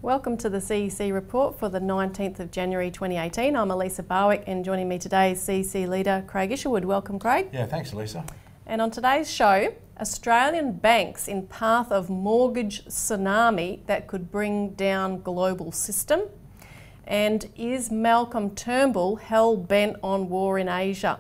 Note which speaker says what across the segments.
Speaker 1: Welcome to the CEC report for the 19th of January 2018. I'm Elisa Barwick, and joining me today is CEC leader Craig Isherwood. Welcome, Craig.
Speaker 2: Yeah, thanks, Elisa.
Speaker 1: And on today's show, Australian banks in path of mortgage tsunami that could bring down global system. And is Malcolm Turnbull hell-bent on war in Asia?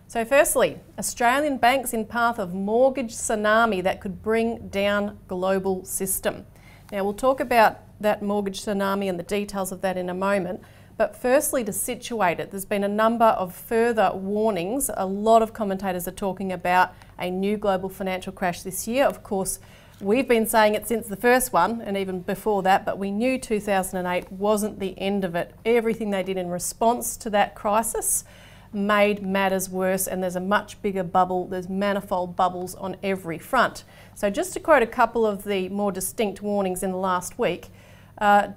Speaker 1: So firstly, Australian banks in path of mortgage tsunami that could bring down global system. Now we'll talk about that mortgage tsunami and the details of that in a moment, but firstly to situate it, there's been a number of further warnings. A lot of commentators are talking about a new global financial crash this year. Of course, we've been saying it since the first one and even before that, but we knew 2008 wasn't the end of it. Everything they did in response to that crisis made matters worse, and there's a much bigger bubble. There's manifold bubbles on every front. So just to quote a couple of the more distinct warnings in the last week,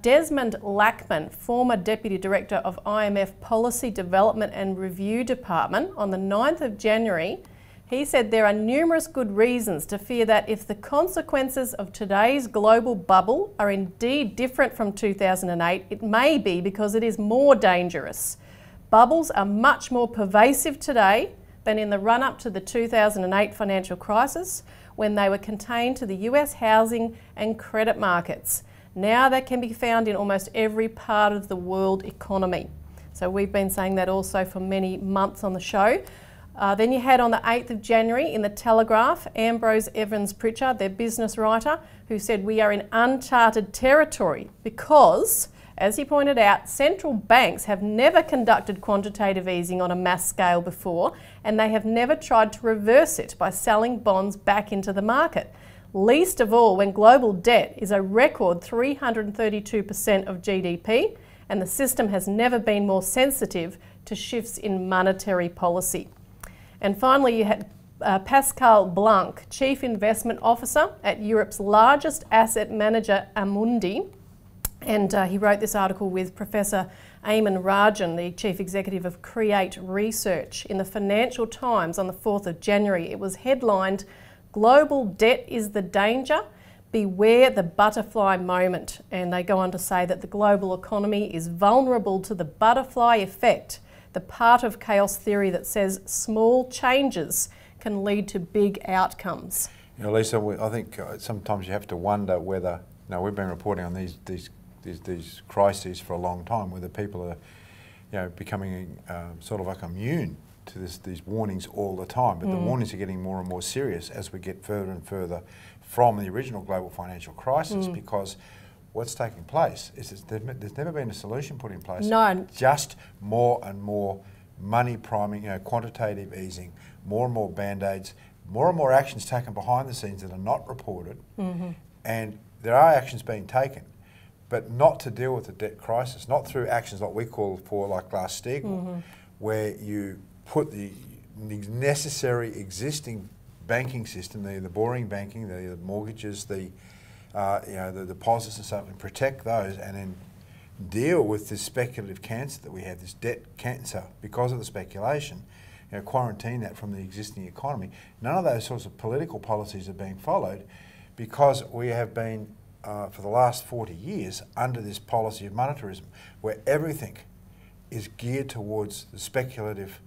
Speaker 1: Desmond Lackman, former Deputy Director of IMF Policy Development and Review Department, on the 9th of January, he said there are numerous good reasons to fear that if the consequences of today's global bubble are indeed different from 2008, it may be because it is more dangerous. Bubbles are much more pervasive today than in the run-up to the 2008 financial crisis, when they were contained to the US housing and credit markets. Now they can be found in almost every part of the world economy. So we've been saying that also for many months on the show. Then you had on the 8th of January in the Telegraph, Ambrose Evans-Pritchard, their business writer, who said we are in uncharted territory because, as he pointed out, central banks have never conducted quantitative easing on a mass scale before, and they have never tried to reverse it by selling bonds back into the market. Least of all when global debt is a record 332% of GDP, and the system has never been more sensitive to shifts in monetary policy. And finally, you had Pascal Blanc, Chief Investment Officer at Europe's largest asset manager, Amundi. And he wrote this article with Professor Eamon Rajan, the Chief Executive of Create Research, in the Financial Times on the 4th of January. It was headlined, "Global Debt is the Danger, Beware the Butterfly Moment." And they go on to say that the global economy is vulnerable to the butterfly effect, the part of chaos theory that says small changes can lead to big outcomes.
Speaker 2: You know, Lisa, I think sometimes you have to wonder whether, we've been reporting on these crises for a long time, whether people are, becoming sort of like immune to these warnings all the time. But the warnings are getting more and more serious as we get further and further from the original global financial crisis, because what's taking place is there's never been a solution put in place.
Speaker 1: No.
Speaker 2: Just more and more money priming, quantitative easing, more and more band-aids, more and more actions taken behind the scenes that are not reported. And there are actions being taken, but not to deal with the debt crisis, not through actions like we call for, like Glass-Steagall, where you put the necessary existing banking system, the boring banking, the mortgages, the deposits and stuff, and protect those, and then deal with this speculative cancer that we have, this debt cancer, because of the speculation, quarantine that from the existing economy. None of those sorts of political policies are being followed, because we have been, for the last 40 years, under this policy of monetarism, where everything is geared towards the speculative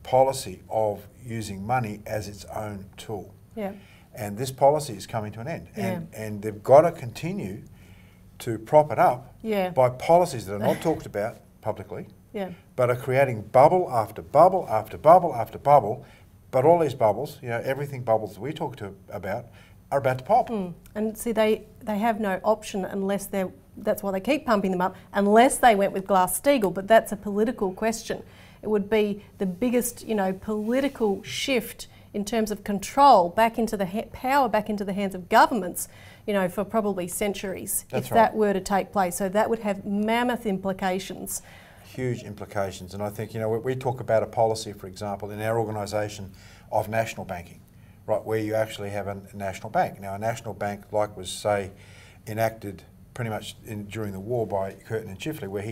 Speaker 2: policy of using money as its own tool.
Speaker 1: Yeah.
Speaker 2: And this policy is coming to an end. And they've got to continue to prop it up by policies that are not talked about publicly, but are creating bubble after bubble after bubble after bubble. But all these bubbles, everything bubbles that we talk about, are about to pop.
Speaker 1: And see, they have no option unless that's why they keep pumping them up, unless they went with Glass-Steagall, but that's a political question. It would be the biggest, political shift in terms of control back into the power back into the hands of governments, for probably centuries, if that were to take place. So that would have mammoth implications.
Speaker 2: Huge implications. And I think, we talk about a policy, for example, in our organisation of national banking, right, where you actually have a national bank. Now, a national bank, like was, say, enacted pretty much during the war by Curtin and Chifley, where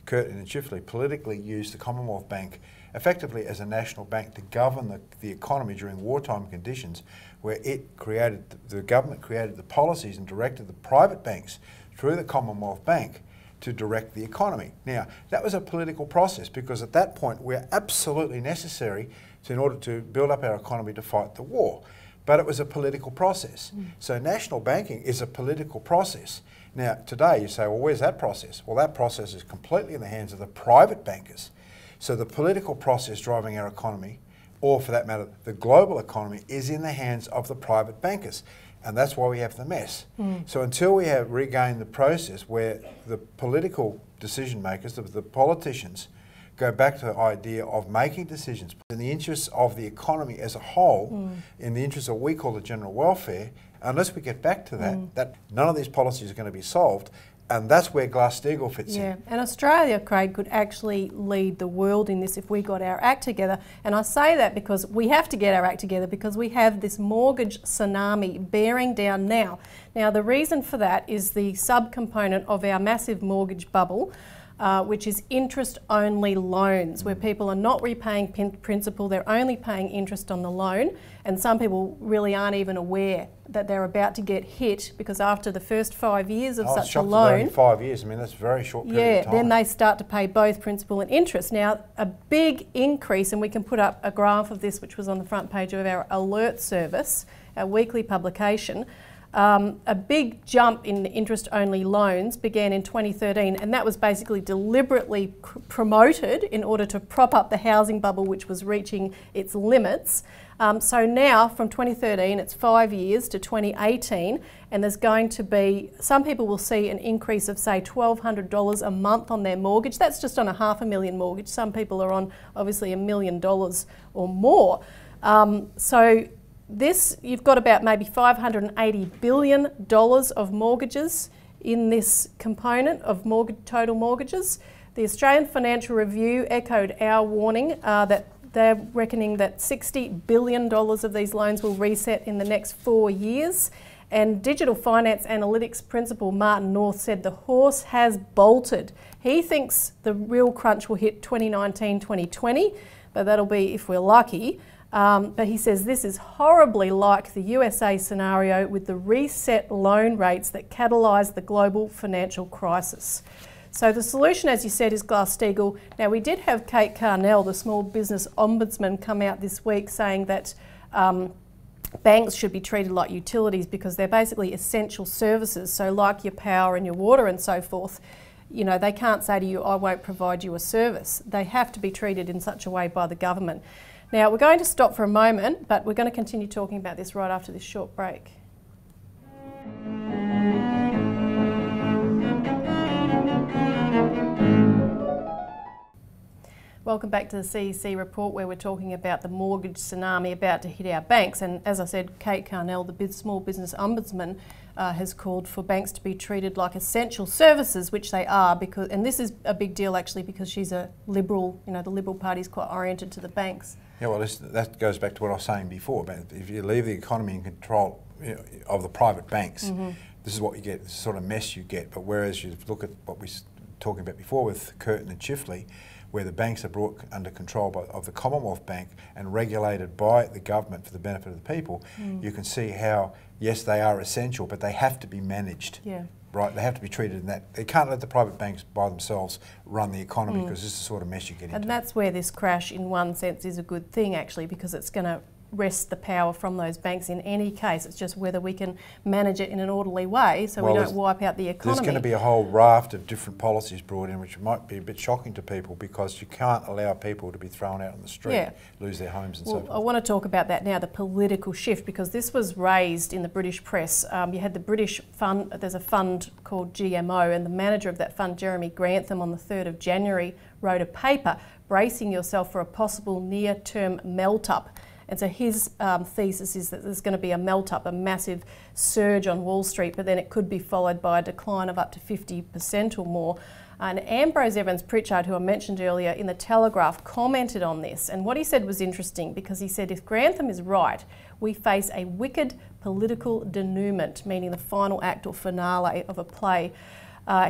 Speaker 2: Curtin and Chifley politically used the Commonwealth Bank effectively as a national bank to govern the economy during wartime conditions, where the government created the policies and directed the private banks through the Commonwealth Bank to direct the economy. Now, that was a political process because at that point we're absolutely necessary in order to build up our economy to fight the war. But it was a political process. So national banking is a political process. Now, today you say, well, where's that process? Well, that process is completely in the hands of the private bankers. So the political process driving our economy, or for that matter, the global economy, is in the hands of the private bankers. And that's why we have the mess. So until we have regained the process where the political decision makers, the politicians, go back to the idea of making decisions in the interests of the economy as a whole, in the interests of what we call the general welfare, unless we get back to that, none of these policies are going to be solved. And that's where Glass-Steagall fits in.
Speaker 1: And Australia, Craig, could actually lead the world in this if we got our act together. And I say that because we have to get our act together because we have this mortgage tsunami bearing down now. Now, the reason for that is the subcomponent of our massive mortgage bubble, which is interest-only loans, where people are not repaying principal, they're only paying interest on the loan, and some people really aren't even aware that they're about to get hit because after the first 5 years of such a loan...
Speaker 2: Only 5 years, I mean that's a very short period of time.
Speaker 1: Then they start to pay both principal and interest. Now, a big increase, and we can put up a graph of this which was on the front page of our alert service, our weekly publication. A big jump in interest-only loans began in 2013, and that was basically deliberately promoted in order to prop up the housing bubble, which was reaching its limits. So now, from 2013, it's 5 years to 2018, and there's going to be, some people will see an increase of, say, $1,200 a month on their mortgage. That's just on a $500,000 mortgage. Some people are on, obviously, $1 million or more. So this, you've got about maybe $580 billion of mortgages in this component of total mortgages. The Australian Financial Review echoed our warning that they're reckoning that $60 billion of these loans will reset in the next 4 years. And digital finance analytics principal Martin North said the horse has bolted. He thinks the real crunch will hit 2019, 2020, but that'll be if we're lucky. But he says this is horribly like the USA scenario with the reset loan rates that catalysed the global financial crisis. So the solution, as you said, is Glass-Steagall. Now, we did have Kate Carnell, the Small Business Ombudsman, come out this week saying that banks should be treated like utilities because they're basically essential services. So like your power and your water and so forth, you know, they can't say to you, I won't provide you a service. They have to be treated in such a way by the government. Now, we're going to stop for a moment, but we're going to continue talking about this right after this short break. Welcome back to the CEC report, where we're talking about the mortgage tsunami about to hit our banks. And as I said, Kate Carnell, the Small Business Ombudsman, has called for banks to be treated like essential services, which they are, because, and this is a big deal actually because she's a Liberal, you know, the Liberal Party is quite oriented to the banks.
Speaker 2: Yeah, well, that goes back to what I was saying before, about if you leave the economy in control of the private banks, this is what you get, this sort of mess you get. But whereas you look at what we were talking about before with Curtin and Chifley, where the banks are brought under control of the Commonwealth Bank and regulated by the government for the benefit of the people, you can see how, yes, they are essential, but they have to be managed. Yeah. Right, they have to be treated in that. They can't let the private banks by themselves run the economy because this is the sort of mess you get into.
Speaker 1: And that's where this crash, in one sense, is a good thing actually, because it's going to wrest the power from those banks in any case. It's just whether we can manage it in an orderly way so we don't wipe out the economy.
Speaker 2: There's going to be a whole raft of different policies brought in which might be a bit shocking to people because you can't allow people to be thrown out on the street, lose their homes and so forth. I
Speaker 1: want to talk about that now, the political shift, because this was raised in the British press. You had the British fund, there's a fund called GMO, and the manager of that fund, Jeremy Grantham, on the 3rd of January wrote a paper bracing yourself for a possible near-term melt-up. And so his thesis is that there's going to be a melt-up, a massive surge on Wall Street, but then it could be followed by a decline of up to 50% or more. And Ambrose Evans-Pritchard, who I mentioned earlier in the Telegraph, commented on this. And what he said was interesting, because he said if Grantham is right, we face a wicked political denouement, meaning the final act or finale of a play.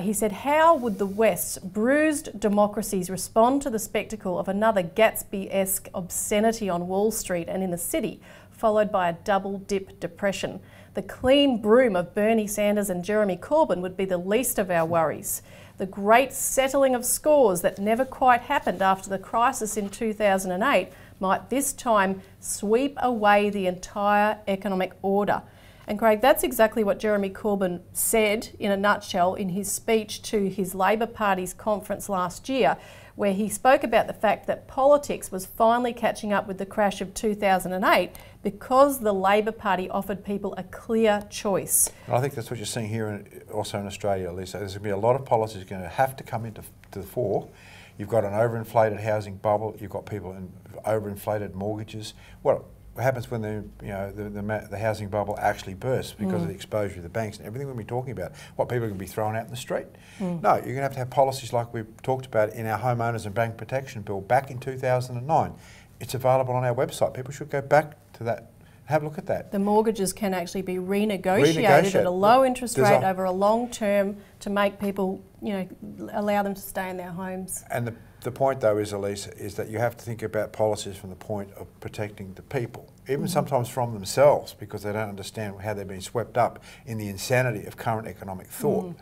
Speaker 1: He said, how would the West's bruised democracies respond to the spectacle of another Gatsby-esque obscenity on Wall Street and in the city, followed by a double-dip depression? The clean broom of Bernie Sanders and Jeremy Corbyn would be the least of our worries. The great settling of scores that never quite happened after the crisis in 2008 might this time sweep away the entire economic order. And Craig, that's exactly what Jeremy Corbyn said in a nutshell in his speech to his Labor Party's conference last year, where he spoke about the fact that politics was finally catching up with the crash of 2008 because the Labor Party offered people a clear choice.
Speaker 2: And I think that's what you're seeing here also in Australia, Elisa. There's going to be a lot of policies going to have to come into the fore. You've got an overinflated housing bubble. You've got people in overinflated mortgages. What happens when the housing bubble actually bursts because of the exposure to the banks and everything we've been talking about? What, people are going to be thrown out in the street? No, you're going to have policies like we've talked about in our Homeowners and Bank Protection Bill back in 2009. It's available on our website. People should go back to that. Have a look at that.
Speaker 1: The mortgages can actually be renegotiated at a low interest rate over a long term to make people, allow them to stay in their homes.
Speaker 2: And the point, though, is, Elisa, is that you have to think about policies from the point of protecting the people, even sometimes from themselves, because they don't understand how they're being swept up in the insanity of current economic thought.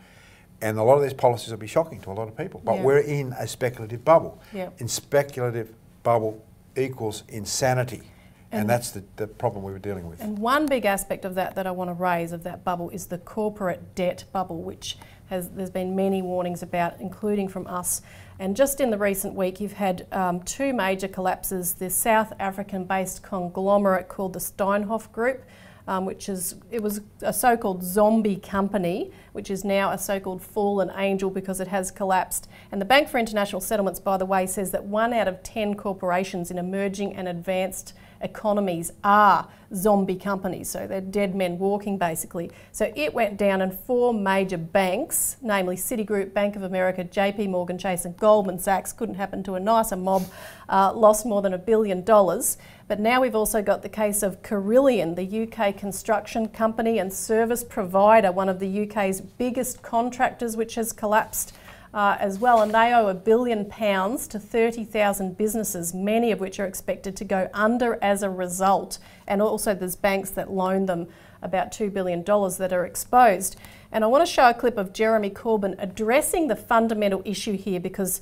Speaker 2: And a lot of these policies will be shocking to a lot of people. But we're in a speculative bubble. In speculative bubble equals insanity. And that's the problem we were dealing with.
Speaker 1: And one big aspect of that I want to raise, of that bubble, is the corporate debt bubble, which there's been many warnings about, including from us. And just in the recent week, you've had two major collapses. The South African-based conglomerate called the Steinhoff Group, it was a so-called zombie company, which is now a so-called fallen angel because it has collapsed. And the Bank for International Settlements, by the way, says that 1 out of 10 corporations in emerging and advanced economies are zombie companies, so they're dead men walking basically. So it went down, and 4 major banks, namely Citigroup, Bank of America, JP Morgan Chase and Goldman Sachs, couldn't happen to a nicer mob, lost more than $1 billion. But now we've also got the case of Carillion, the UK construction company and service provider, one of the UK's biggest contractors, which has collapsed as well, and they owe £1 billion to 30,000 businesses, many of which are expected to go under as a result. And also there's banks that loan them about $2 billion that are exposed. And I want to show a clip of Jeremy Corbyn addressing the fundamental issue here, because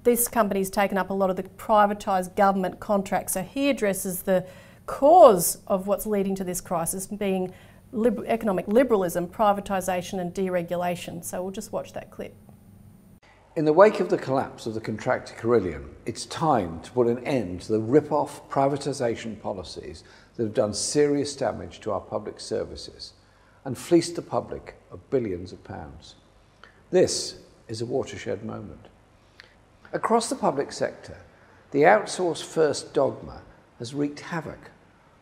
Speaker 1: this company's taken up a lot of the privatised government contracts. So he addresses the cause of what's leading to this crisis being economic liberalism, privatisation and deregulation. So we'll just watch that clip.
Speaker 3: In the wake of the collapse of the contractor Carillion, it's time to put an end to the rip-off privatisation policies that have done serious damage to our public services and fleeced the public of billions of pounds. This is a watershed moment. Across the public sector, the outsource first dogma has wreaked havoc.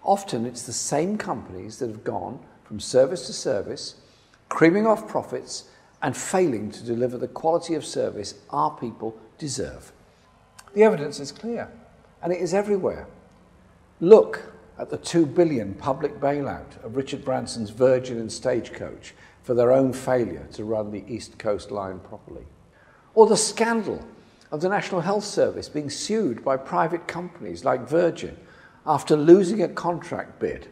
Speaker 3: Often it's the same companies that have gone from service to service, creaming off profits and failing to deliver the quality of service our people deserve. The evidence is clear, and it is everywhere. Look at the $2 billion public bailout of Richard Branson's Virgin and Stagecoach for their own failure to run the East Coast Line properly. Or the scandal of the National Health Service being sued by private companies like Virgin after losing a contract bid.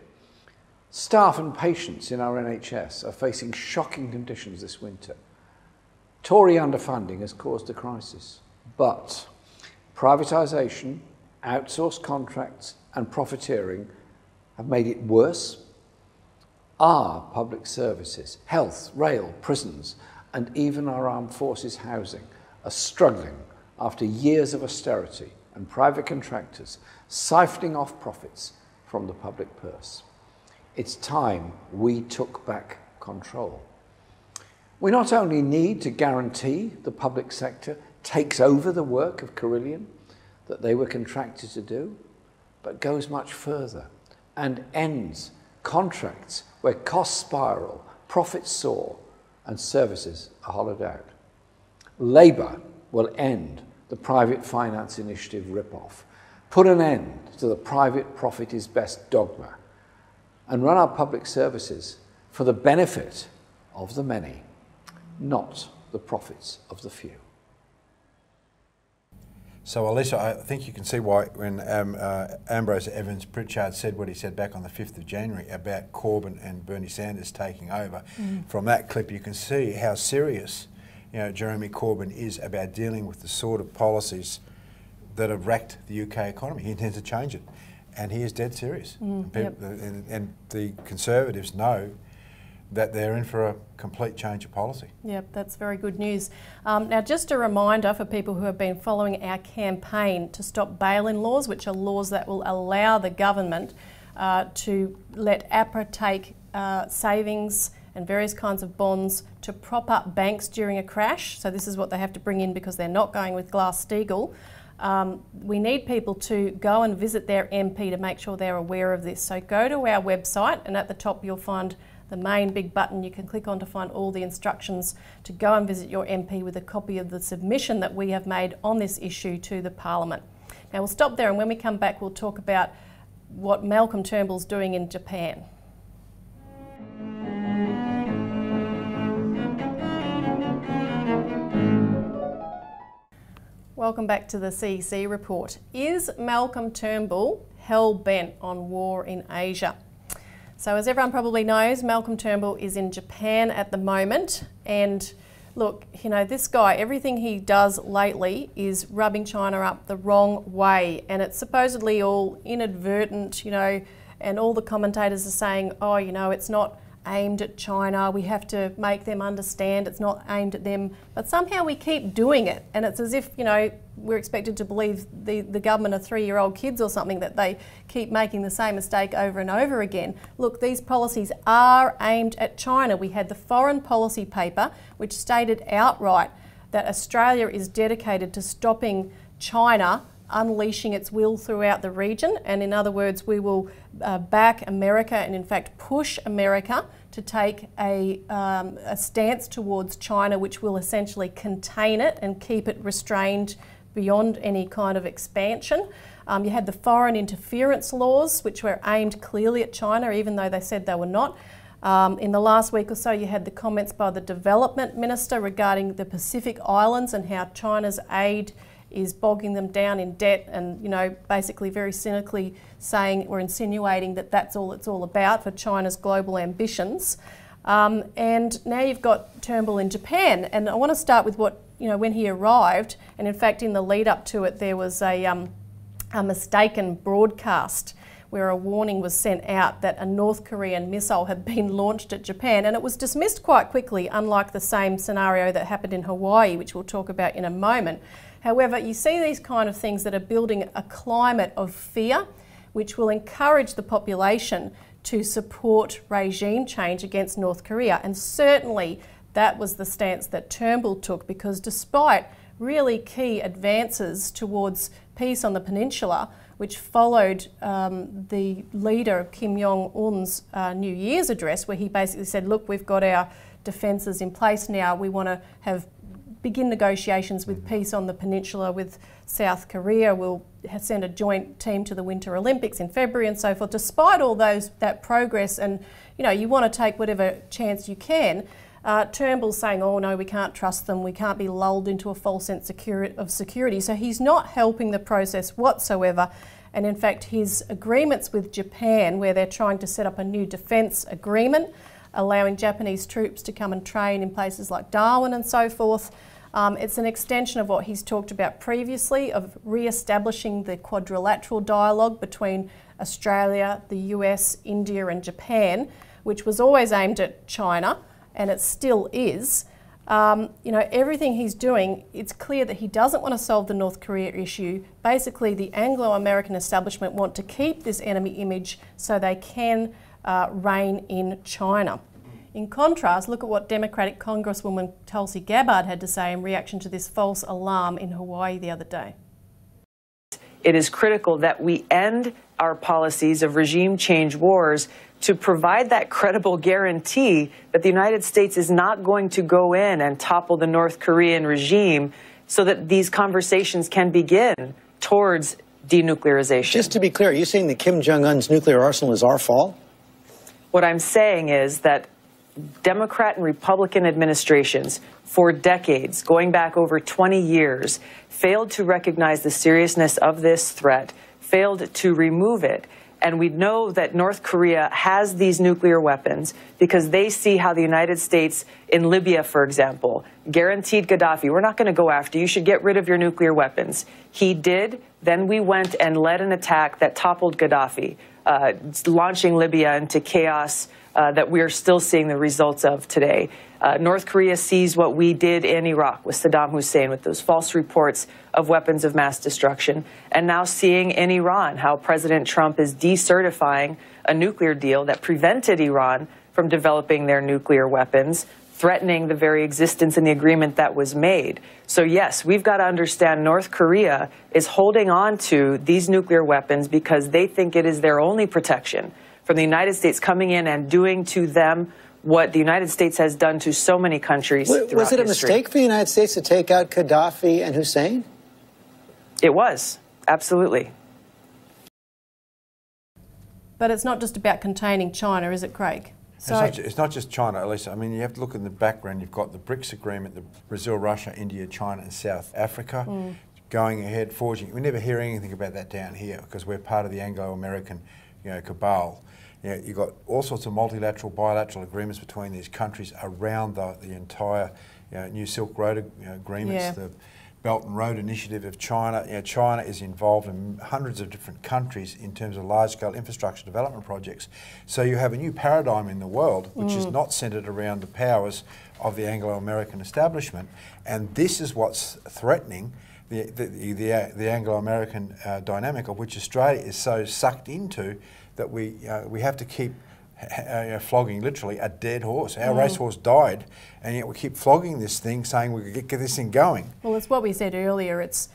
Speaker 3: Staff and patients in our NHS are facing shocking conditions this winter. Tory underfunding has caused a crisis, but privatisation, outsourced contracts and profiteering have made it worse. Our public services, health, rail, prisons and even our armed forces housing are struggling after years of austerity and private contractors siphoning off profits from the public purse. It's time we took back control. We not only need to guarantee the public sector takes over the work of Carillion that they were contracted to do, but goes much further and ends contracts where costs spiral, profits soar and services are hollowed out. Labour will end the private finance initiative rip-off, put an end to the private profit is best dogma, and run our public services for the benefit of the many, not the profits of the few.
Speaker 2: So, Elisa, I think you can see why when Ambrose Evans Pritchard said what he said back on the 5th of January about Corbyn and Bernie Sanders taking over. From that clip, you can see how serious, Jeremy Corbyn is about dealing with the sort of policies that have wrecked the UK economy. He intends to change it, and he is dead serious. And the Conservatives know that they're in for a complete change of policy.
Speaker 1: Yep, that's very good news. Now, just a reminder for people who have been following our campaign to stop bail-in laws, which are laws that will allow the government to let APRA take savings and various kinds of bonds to prop up banks during a crash. So this is what they have to bring in because they're not going with Glass-Steagall. We need people to go and visit their MP to make sure they're aware of this. So go to our website, and at the top you'll find the main big button you can click on to find all the instructions to go and visit your MP with a copy of the submission that we have made on this issue to the Parliament. Now we'll stop there, and when we come back we'll talk about what Malcolm Turnbull's doing in Japan. Welcome back to the CEC report. Is Malcolm Turnbull hell-bent on war in Asia? So as everyone probably knows, Malcolm Turnbull is in Japan at the moment, and look, this guy, everything he does lately is rubbing China up the wrong way, and it's supposedly all inadvertent, and all the commentators are saying, oh, it's not aimed at China, we have to make them understand it's not aimed at them, but somehow we keep doing it, and it's as if, we're expected to believe the government are 3-year-old kids or something, that they keep making the same mistake over and over again. Look, these policies are aimed at China. We had the foreign policy paper which stated outright that Australia is dedicated to stopping China unleashing its will throughout the region, and in other words, we will back America and in fact push America to take a stance towards China which will essentially contain it and keep it restrained beyond any kind of expansion. You had the foreign interference laws which were aimed clearly at China even though they said they were not. In the last week or so you had the comments by the development minister regarding the Pacific Islands and how China's aid is bogging them down in debt, and basically very cynically saying or insinuating that that's all it's all about for China's global ambitions. And now you've got Turnbull in Japan, and I want to start with what when he arrived, and in fact in the lead up to it there was a mistaken broadcast where a warning was sent out that a North Korean missile had been launched at Japan, and it was dismissed quite quickly, unlike the same scenario that happened in Hawaii, which we'll talk about in a moment. However, you see these kind of things that are building a climate of fear, which will encourage the population to support regime change against North Korea. And certainly that was the stance that Turnbull took, because despite really key advances towards peace on the peninsula, which followed the leader of Kim Jong-un's New Year's address, where he basically said, look, we've got our defences in place now, we want to begin negotiations with peace on the peninsula with South Korea. We'll send a joint team to the Winter Olympics in February and so forth. Despite all that progress, and you want to take whatever chance you can, Turnbull's saying, oh no, we can't trust them, we can't be lulled into a false sense of security. So he's not helping the process whatsoever. And in fact, his agreements with Japan, where they're trying to set up a new defence agreement, allowing Japanese troops to come and train in places like Darwin and so forth. It's an extension of what he's talked about previously, of re-establishing the quadrilateral dialogue between Australia, the US, India and Japan, which was always aimed at China, and it still is. Everything he's doing, it's clear that he doesn't want to solve the North Korea issue. Basically, the Anglo-American establishment want to keep this enemy image so they can reign in China. In contrast, look at what Democratic Congresswoman Tulsi Gabbard had to say in reaction to this false alarm in Hawaii the other day.
Speaker 4: It is critical that we end our policies of regime change wars to provide that credible guarantee that the United States is not going to go in and topple the North Korean regime, so that these conversations can begin towards denuclearization.
Speaker 5: Just to be clear, are you saying that Kim Jong-un's nuclear arsenal is our fault?
Speaker 4: What I'm saying is that Democrat and Republican administrations for decades, going back over 20 years, failed to recognize the seriousness of this threat, failed to remove it. And we know that North Korea has these nuclear weapons because they see how the United States in Libya, for example, guaranteed Gaddafi, we're not going to go after you, you should get rid of your nuclear weapons. He did. Then we went and led an attack that toppled Gaddafi, launching Libya into chaos that we are still seeing the results of today. North Korea sees what we did in Iraq with Saddam Hussein, with those false reports of weapons of mass destruction, and now seeing in Iran how President Trump is decertifying a nuclear deal that prevented Iran from developing their nuclear weapons, threatening the very existence in the agreement that was made. So yes, we've got to understand North Korea is holding on to these nuclear weapons because they think it is their only protection from the United States coming in and doing to them what the United States has done to so many countries throughout
Speaker 5: Was it a
Speaker 4: history.
Speaker 5: mistake for the United States to take out Gaddafi and Hussein?
Speaker 4: It was, absolutely.
Speaker 1: But it's not just about containing China, is it, Craig? So
Speaker 2: It's not just China, Elisa. I mean, you have to look in the background. You've got the BRICS agreement, the Brazil, Russia, India, China and South Africa going ahead, forging. We never hear anything about that down here because we're part of the Anglo-American cabal. You've got all sorts of multilateral, bilateral agreements between these countries around the entire New Silk Road agreements, the Belt and Road Initiative of China. China is involved in hundreds of different countries in terms of large-scale infrastructure development projects. So you have a new paradigm in the world which is not centred around the powers of the Anglo-American establishment, and this is what's threatening the Anglo-American dynamic, of which Australia is so sucked into that we have to keep flogging literally a dead horse. Our racehorse died, and yet we keep flogging this thing, saying we could get this thing going.
Speaker 1: well, it's what we said earlier. It's,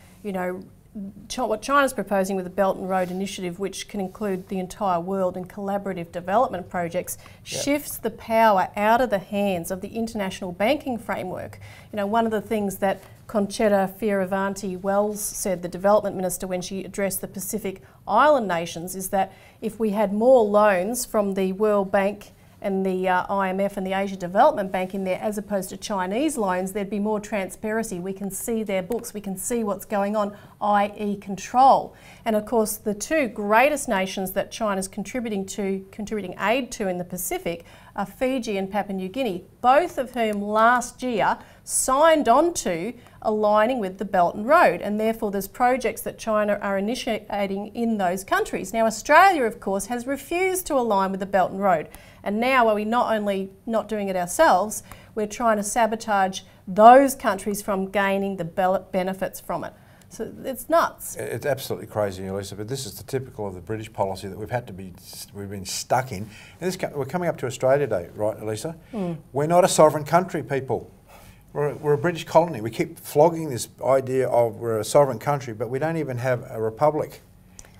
Speaker 1: what China's proposing with the Belt and Road Initiative, which can include the entire world in collaborative development projects, shifts the power out of the hands of the international banking framework. One of the things that Conchetta Fierravanti-Wells said, the development minister, when she addressed the Pacific Island nations, is that if we had more loans from the World Bank and the IMF and the Asia Development Bank in there as opposed to Chinese loans, there'd be more transparency. We can see their books, we can see what's going on, i.e. control. And of course the two greatest nations that China's contributing aid to in the Pacific are Fiji and Papua New Guinea, both of whom last year signed on to aligning with the Belt and Road, and therefore there's projects that China are initiating in those countries. Now Australia, of course, has refused to align with the Belt and Road, and now are we not only not doing it ourselves, we're trying to sabotage those countries from gaining the benefits from it. So it's nuts.
Speaker 2: It's absolutely crazy, Elisa, but this is the typical of the British policy that we've been stuck in. And we're coming up to Australia Day, right, Elisa? We're not a sovereign country, people. We're a British colony. We keep flogging this idea of we're a sovereign country, but we don't even have a republic.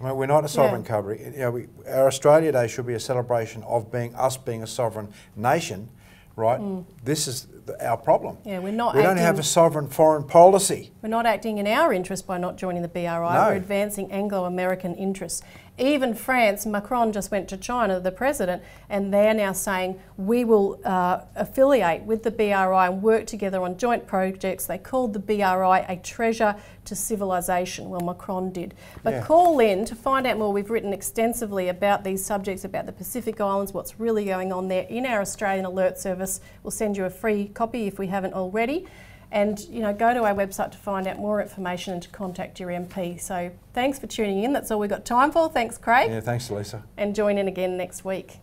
Speaker 2: I mean, we're not a sovereign country. Our Australia Day should be a celebration of us being a sovereign nation, right? This is our problem.
Speaker 1: Yeah, we
Speaker 2: don't have a sovereign foreign policy.
Speaker 1: We're not acting in our interest by not joining the BRI.
Speaker 2: No.
Speaker 1: We're advancing Anglo-American interests. Even France, Macron just went to China, the president, and they're now saying we will affiliate with the BRI and work together on joint projects. They called the BRI a treasure to civilization. Well, Macron did. But call in to find out more. We've written extensively about these subjects, about the Pacific Islands, what's really going on there in our Australian Alert Service. We'll send you a free copy if we haven't already. And go to our website to find out more information and to contact your MP. So thanks for tuning in. That's all we've got time for. Thanks, Craig.
Speaker 2: Yeah, thanks, Elisa.
Speaker 1: And join in again next week.